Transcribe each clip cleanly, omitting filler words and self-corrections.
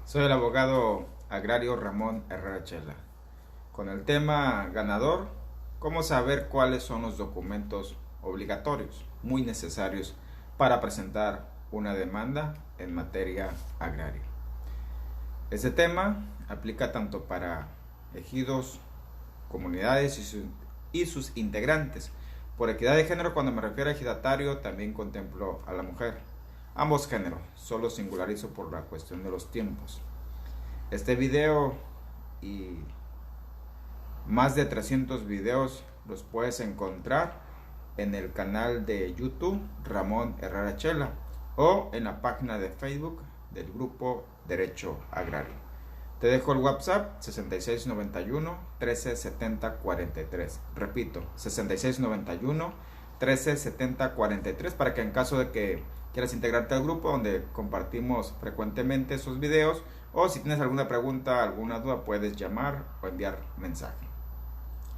Soy el abogado agrario Ramón Herrera Chela. Con el tema ganador, ¿cómo saber cuáles son los documentos obligatorios, muy necesarios para presentar una demanda en materia agraria? Este tema aplica tanto para ejidos, comunidades y sus integrantes. Por equidad de género, cuando me refiero a ejidatario, también contemplo a la mujer. Ambos géneros, solo singularizo por la cuestión de los tiempos. Este video y más de 300 videos los puedes encontrar en el canal de YouTube Ramón Herrera Chela o en la página de Facebook del grupo Derecho Agrario. Te dejo el WhatsApp 6691 1370 43. Repito, 6691 1370 43 para que en caso de que quieras integrarte al grupo donde compartimos frecuentemente esos videos, o si tienes alguna pregunta, alguna duda, puedes llamar o enviar mensaje.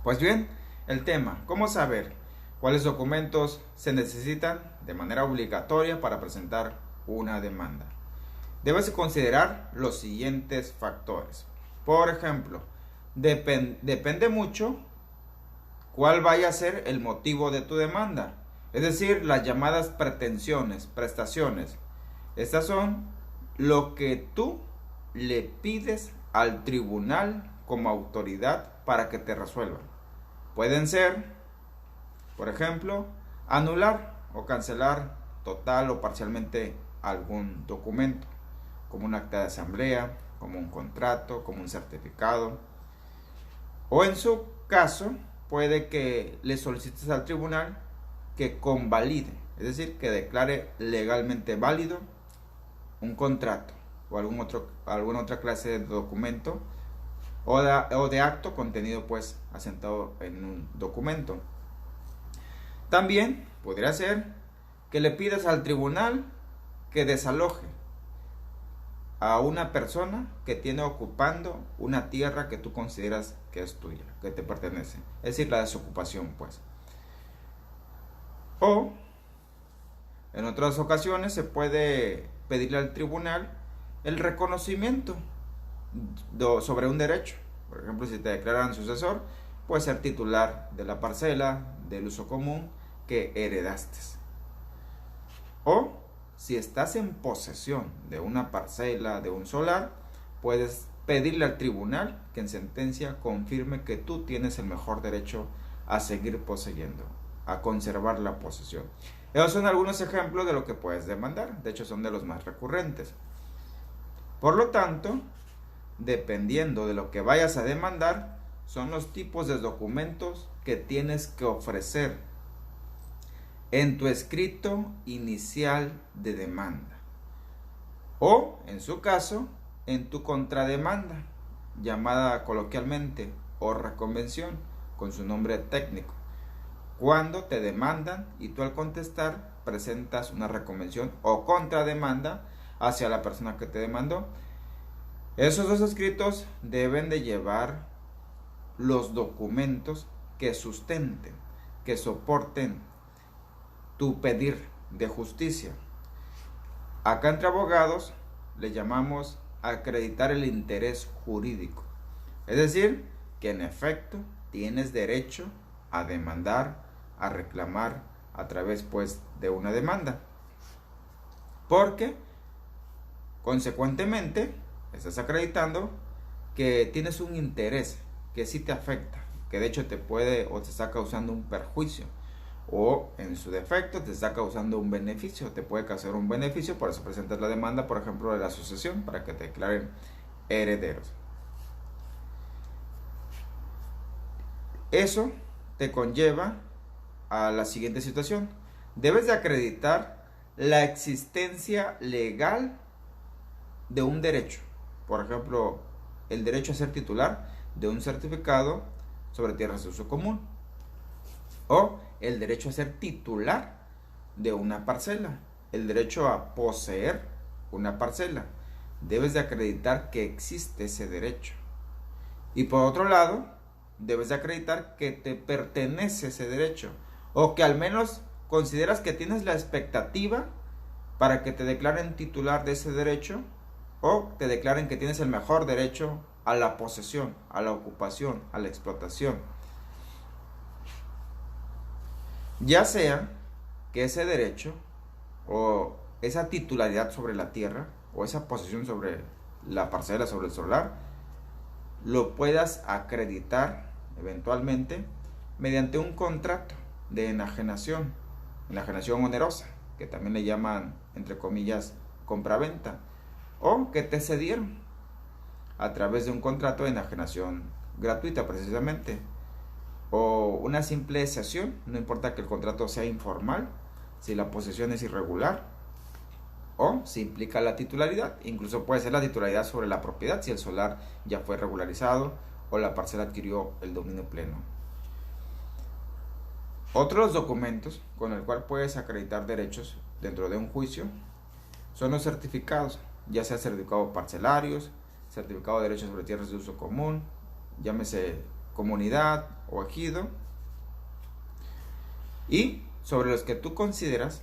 Pues bien, el tema, ¿cómo saber cuáles documentos se necesitan de manera obligatoria para presentar una demanda? Debes considerar los siguientes factores. Por ejemplo, depende mucho cuál vaya a ser el motivo de tu demanda. Es decir, las llamadas pretensiones, prestaciones. Estas son lo que tú le pides al tribunal como autoridad para que te resuelvan. Pueden ser, por ejemplo, anular o cancelar total o parcialmente algún documento, como un acta de asamblea, como un contrato, como un certificado. O en su caso, puede que le solicites al tribunal que convalide, es decir, que declare legalmente válido un contrato o alguna otra clase de documento o de acto contenido pues asentado en un documento. También podría ser que le pidas al tribunal que desaloje a una persona que tiene ocupando una tierra que tú consideras que es tuya, que te pertenece, es decir, la desocupación pues. O en otras ocasiones se puede pedirle al tribunal el reconocimiento sobre un derecho. Por ejemplo, si te declaran sucesor, puedes ser titular de la parcela del uso común que heredaste. O si estás en posesión de una parcela, de un solar, puedes pedirle al tribunal que en sentencia confirme que tú tienes el mejor derecho a seguir poseyendo, a conservar la posesión. Esos son algunos ejemplos de lo que puedes demandar. De hecho, son de los más recurrentes. Por lo tanto, dependiendo de lo que vayas a demandar, son los tipos de documentos que tienes que ofrecer en tu escrito inicial de demanda. O, en su caso, en tu contrademanda, llamada coloquialmente o reconvención, con su nombre técnico. Cuando te demandan y tú al contestar presentas una reconvención o contrademanda hacia la persona que te demandó. Esos dos escritos deben de llevar los documentos que sustenten, que soporten tu pedir de justicia. Acá entre abogados le llamamos acreditar el interés jurídico. Es decir, que en efecto tienes derecho a demandar, a reclamar a través pues de una demanda. Porque consecuentemente estás acreditando que tienes un interés que sí te afecta, que de hecho te puede o te está causando un perjuicio, o en su defecto te está causando un beneficio, te puede causar un beneficio, por eso presentas la demanda, por ejemplo, de la sucesión, para que te declaren herederos. Eso te conlleva a la siguiente situación. Debes de acreditar la existencia legal de un derecho. Por ejemplo, el derecho a ser titular de un certificado sobre tierras de uso común. O el derecho a ser titular de una parcela. El derecho a poseer una parcela. Debes de acreditar que existe ese derecho. Y por otro lado, debes de acreditar que te pertenece ese derecho. O que al menos consideras que tienes la expectativa para que te declaren titular de ese derecho o te declaren que tienes el mejor derecho a la posesión, a la ocupación, a la explotación. Ya sea que ese derecho o esa titularidad sobre la tierra o esa posesión sobre la parcela, sobre el solar, lo puedas acreditar eventualmente mediante un contrato de enajenación onerosa, que también le llaman, entre comillas, compraventa, o que te cedieron a través de un contrato de enajenación gratuita precisamente, o una simple cesión, no importa que el contrato sea informal, si la posesión es irregular, o si implica la titularidad, incluso puede ser la titularidad sobre la propiedad si el solar ya fue regularizado o la parcela adquirió el dominio pleno. Otros documentos con el cual puedes acreditar derechos dentro de un juicio son los certificados, ya sea certificado parcelarios, certificado de derechos sobre tierras de uso común, llámese comunidad o ejido, y sobre los que tú consideras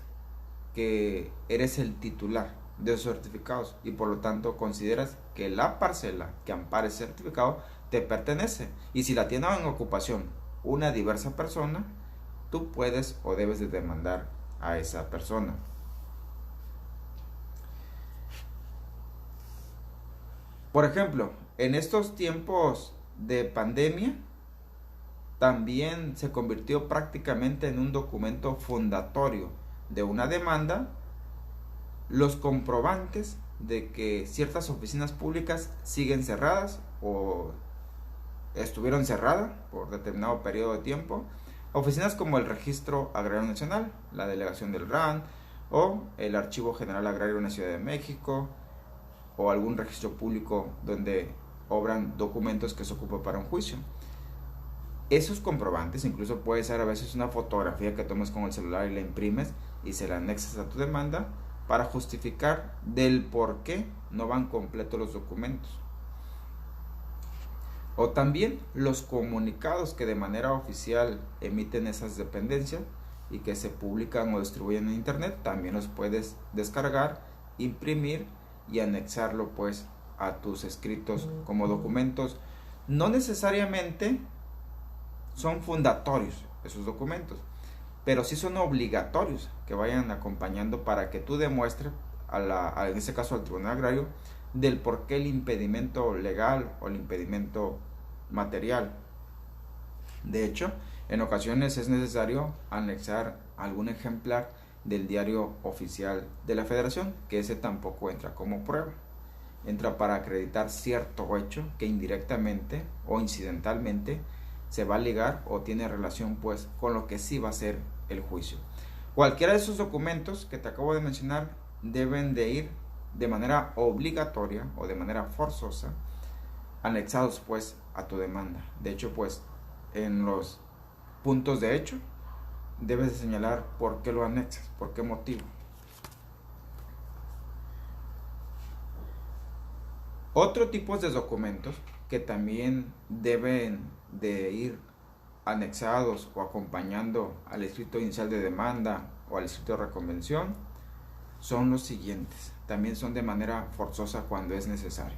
que eres el titular de esos certificados y por lo tanto consideras que la parcela que ampara ese certificado te pertenece, y si la tiene en ocupación una diversa persona, tú puedes o debes de demandar a esa persona. Por ejemplo, en estos tiempos de pandemia, también se convirtió prácticamente en un documento fundatorio de una demanda los comprobantes de que ciertas oficinas públicas siguen cerradas o estuvieron cerradas por determinado periodo de tiempo. Oficinas como el Registro Agrario Nacional, la delegación del RAN o el Archivo General Agrario en la Ciudad de México, o algún registro público donde obran documentos que se ocupan para un juicio. Esos comprobantes, incluso puede ser a veces una fotografía que tomes con el celular y la imprimes y se la anexas a tu demanda para justificar del por qué no van completos los documentos. O también los comunicados que de manera oficial emiten esas dependencias y que se publican o distribuyen en internet, también los puedes descargar, imprimir y anexarlo pues a tus escritos como documentos. No necesariamente son fundatorios esos documentos, pero sí son obligatorios que vayan acompañando para que tú demuestres en este caso al Tribunal Agrario del por qué el impedimento legal o el impedimento material. De hecho, en ocasiones es necesario anexar algún ejemplar del diario oficial de la Federación, que ese tampoco entra como prueba. Entra para acreditar cierto hecho que indirectamente o incidentalmente se va a ligar o tiene relación pues con lo que sí va a ser el juicio. Cualquiera de esos documentos que te acabo de mencionar deben de ir de manera obligatoria o de manera forzosa anexados pues a tu demanda. De hecho pues en los puntos de hecho debes de señalar por qué lo anexas, por qué motivo. Otro tipo de documentos que también deben de ir anexados o acompañando al escrito inicial de demanda o al escrito de reconvención son los siguientes. También son de manera forzosa cuando es necesario,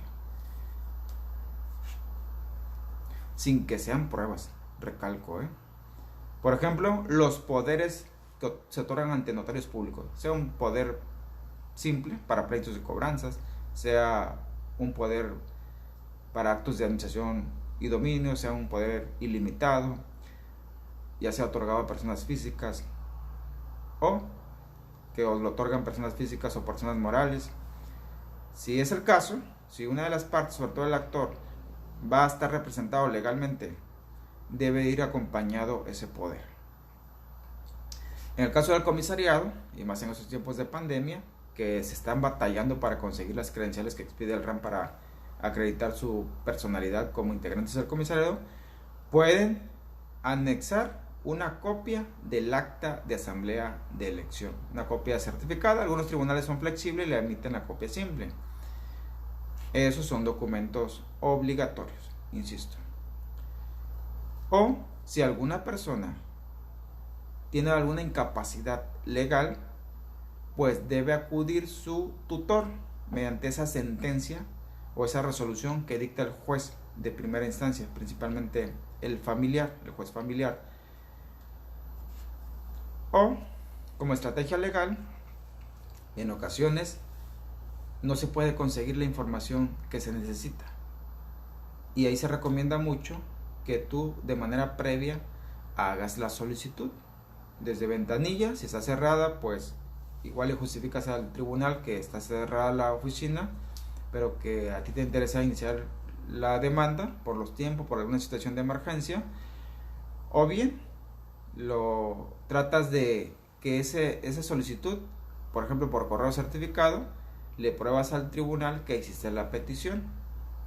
sin que sean pruebas, recalco. Por ejemplo, los poderes que se otorgan ante notarios públicos, sea un poder simple para pleitos y cobranzas, sea un poder para actos de administración y dominio, sea un poder ilimitado, ya sea otorgado a personas físicas o que lo otorgan personas físicas o personas morales. Si es el caso, si una de las partes, sobre todo el actor, va a estar representado legalmente, debe ir acompañado ese poder. En el caso del comisariado, y más en estos tiempos de pandemia, que se están batallando para conseguir las credenciales que expide el RAN para acreditar su personalidad como integrantes del comisariado, pueden anexar una copia del acta de asamblea de elección, una copia certificada. Algunos tribunales son flexibles y le emiten la copia simple. Esos son documentos obligatorios, insisto. O si alguna persona tiene alguna incapacidad legal, pues debe acudir su tutor, mediante esa sentencia o esa resolución que dicta el juez de primera instancia, principalmente el juez familiar. O, como estrategia legal, en ocasiones no se puede conseguir la información que se necesita. Y ahí se recomienda mucho que tú de manera previa hagas la solicitud. Desde ventanilla, si está cerrada, pues igual le justificas al tribunal que está cerrada la oficina, pero que a ti te interesa iniciar la demanda por los tiempos, por alguna situación de emergencia. O bien, lo tratas de que esa solicitud, por ejemplo por correo certificado, le pruebas al tribunal que hiciste la petición,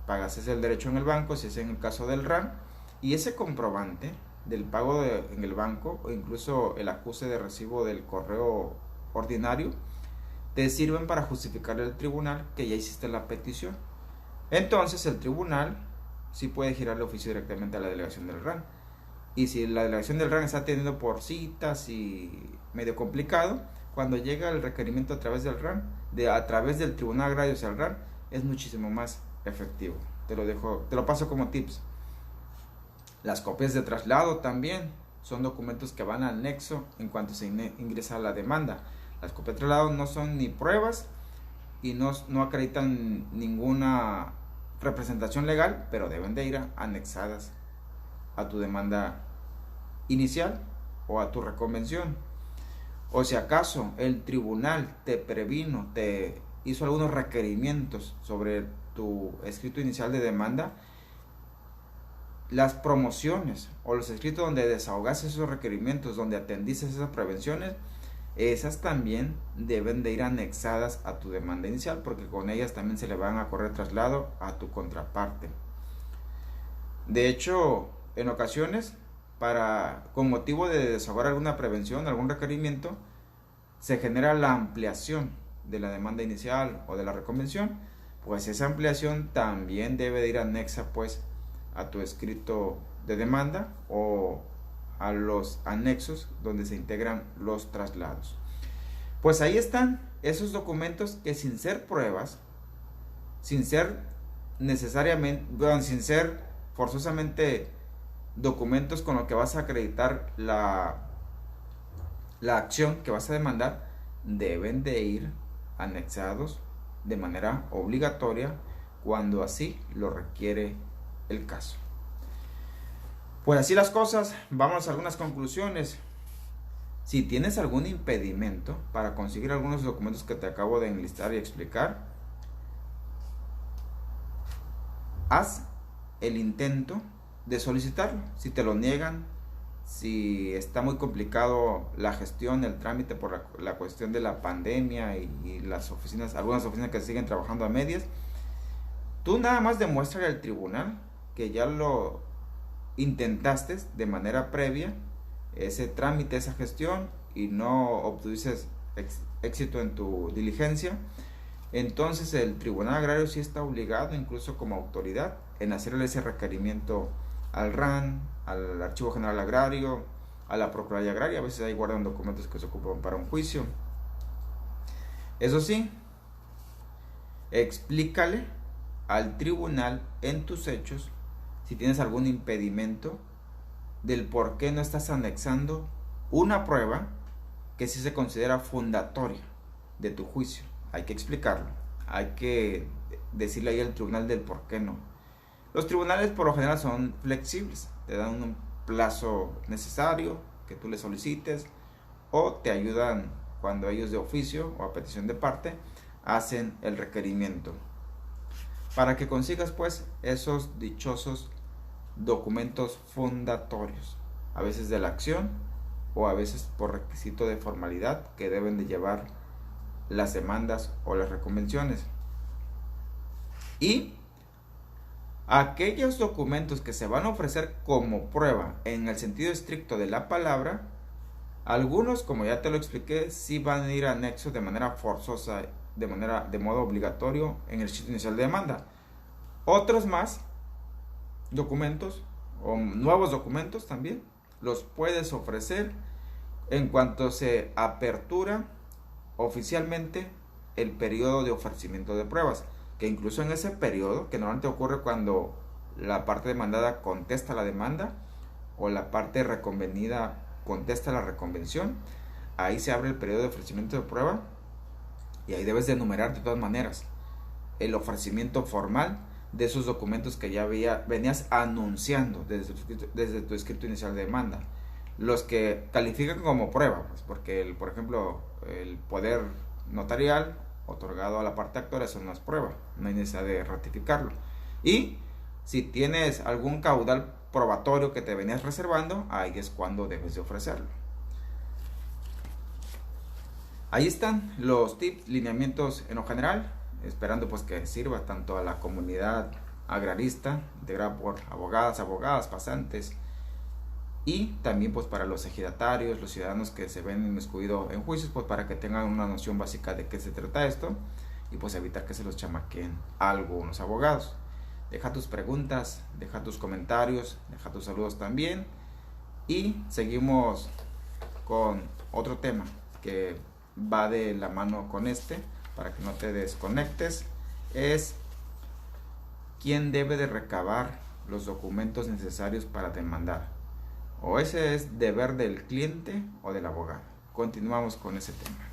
pagas ese el derecho en el banco, si es en el caso del RAN, y ese comprobante del pago en el banco, o incluso el acuse de recibo del correo ordinario, te sirven para justificarle al tribunal que ya hiciste la petición. Entonces el tribunal sí puede girar el oficio directamente a la delegación del RAN. Y si la delegación del RAN está atendiendo por citas y medio complicado, cuando llega el requerimiento a través del RAN, a través del Tribunal Agrario hacia el RAN, es muchísimo más efectivo. Te lo paso como tips. Las copias de traslado también son documentos que van al anexo en cuanto se ingresa a la demanda. Las copias de traslado no son ni pruebas y no acreditan ninguna representación legal, pero deben de ir anexadas a tu demanda inicial o a tu reconvención. O si acaso el tribunal te hizo algunos requerimientos sobre tu escrito inicial de demanda, las promociones o los escritos donde desahogaste esos requerimientos, donde atendiste esas prevenciones, esas también deben de ir anexadas a tu demanda inicial, porque con ellas también se le van a correr traslado a tu contraparte. De hecho, en ocasiones, con motivo de desahogar alguna prevención, algún requerimiento, se genera la ampliación de la demanda inicial o de la reconvención, pues esa ampliación también debe de ir anexa pues a tu escrito de demanda o a los anexos donde se integran los traslados. Pues ahí están esos documentos que sin ser pruebas, sin ser forzosamente documentos con los que vas a acreditar la acción que vas a demandar, deben de ir anexados de manera obligatoria cuando así lo requiere el caso. Pues así las cosas, vamos a algunas conclusiones. Si tienes algún impedimento para conseguir algunos documentos que te acabo de enlistar y explicar, haz el intento de solicitarlo. Si te lo niegan, si está muy complicado la gestión, el trámite por la cuestión de la pandemia y algunas oficinas que siguen trabajando a medias, tú nada más demuéstrale al tribunal que ya lo intentaste de manera previa ese trámite, esa gestión, y no obtuviste éxito en tu diligencia. Entonces el Tribunal Agrario sí está obligado, incluso como autoridad, en hacerle ese requerimiento al RAN, al Archivo General Agrario, a la Procuraduría Agraria. A veces ahí guardan documentos que se ocupan para un juicio. Eso sí, explícale al tribunal en tus hechos si tienes algún impedimento del por qué no estás anexando una prueba que sí se considera fundatoria de tu juicio. Hay que explicarlo, hay que decirle ahí al tribunal del por qué no. Los tribunales por lo general son flexibles, te dan un plazo necesario que tú le solicites, o te ayudan cuando ellos de oficio o a petición de parte hacen el requerimiento, para que consigas pues esos dichosos documentos fundatorios, a veces de la acción o a veces por requisito de formalidad que deben de llevar las demandas o las reconvenciones. Y aquellos documentos que se van a ofrecer como prueba en el sentido estricto de la palabra, algunos, como ya te lo expliqué, sí van a ir anexos de manera forzosa, de modo obligatorio en el sitio inicial de demanda. Otros más documentos o nuevos documentos también los puedes ofrecer en cuanto se apertura oficialmente el periodo de ofrecimiento de pruebas, que incluso en ese periodo, que normalmente ocurre cuando la parte demandada contesta la demanda o la parte reconvenida contesta la reconvención, ahí se abre el periodo de ofrecimiento de prueba y ahí debes de enumerar de todas maneras el ofrecimiento formal de esos documentos que ya venías anunciando desde tu escrito inicial de demanda. Los que califican como prueba, pues, porque por ejemplo el poder notarial otorgado a la parte actora, eso no es prueba, no hay necesidad de ratificarlo. Y si tienes algún caudal probatorio que te venías reservando, ahí es cuando debes de ofrecerlo. Ahí están los tips, lineamientos en lo general, esperando pues que sirva tanto a la comunidad agrarista, integrada por abogadas, pasantes, y también pues para los ejidatarios, los ciudadanos que se ven inmiscuidos en juicios, pues para que tengan una noción básica de qué se trata esto y pues evitar que se los chamaqueen algunos abogados. Deja tus preguntas, deja tus comentarios, deja tus saludos también y seguimos con otro tema que va de la mano con este para que no te desconectes. Es quién debe de recabar los documentos necesarios para demandar. O ese es deber del cliente o del abogado. Continuamos con ese tema.